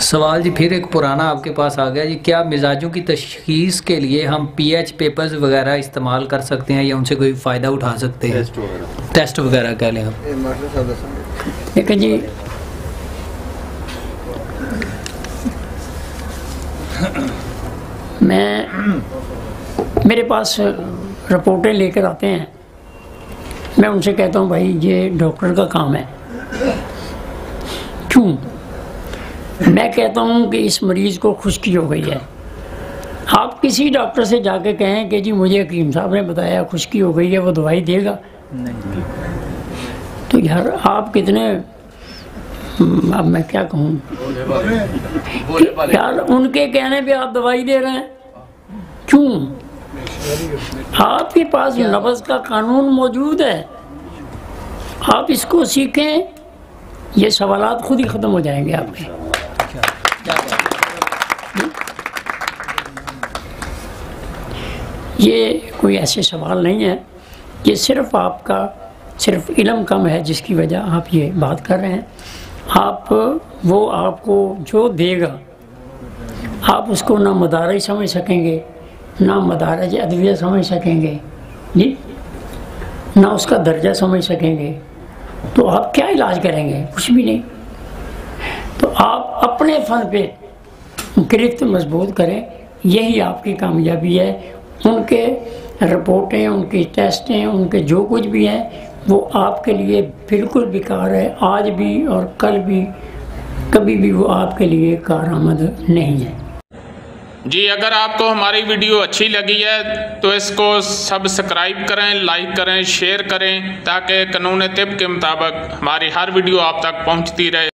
सवाल जी फिर एक पुराना आपके पास आ गया जी, क्या मिजाजों की तशखीस के लिए हम पीएच पेपर्स वगैरह इस्तेमाल कर सकते हैं या उनसे कोई फ़ायदा उठा सकते हैं? टेस्ट वगैरह कह लें आप। देखिए जी, मेरे पास रिपोर्टें लेकर आते हैं, मैं उनसे कहता हूँ भाई ये डॉक्टर का काम है। क्यों? मैं कहता हूँ कि इस मरीज़ को खुश्की हो गई है। आप किसी डॉक्टर से जाके कहें कि जी मुझे हकीम साहब ने बताया खुश्की हो गई है, वो दवाई देगा? नहीं। तो यार आप कितने, अब मैं क्या कहूँ यार, उनके कहने पे आप दवाई दे रहे हैं। क्यों? आपके पास नब्ज़ का कानून मौजूद है, आप इसको सीखें, ये सवालात खुद ही ख़त्म हो जाएंगे आपके। ये कोई ऐसे सवाल नहीं है, ये सिर्फ आपका सिर्फ इल्म कम है जिसकी वजह आप ये बात कर रहे हैं। आप वो आपको जो देगा आप उसको ना मदारज समझ सकेंगे, ना मदारज अदविया समझ सकेंगे जी, ना उसका दर्जा समझ सकेंगे, तो आप क्या इलाज करेंगे? कुछ भी नहीं। तो आप अपने फ़न पे गिरफ्त मजबूत करें, यही आपकी कामयाबी है। उनके रिपोर्टें, उनकी टेस्टें, उनके जो कुछ भी हैं वो आपके लिए बिल्कुल बेकार है, आज भी और कल भी, कभी भी वो आपके लिए कारआमद नहीं है। जी, अगर आपको हमारी वीडियो अच्छी लगी है तो इसको सब्सक्राइब करें, लाइक करें, शेयर करें, ताकि कानून तिब के मुताबिक हमारी हर वीडियो आप तक पहुंचती रहे।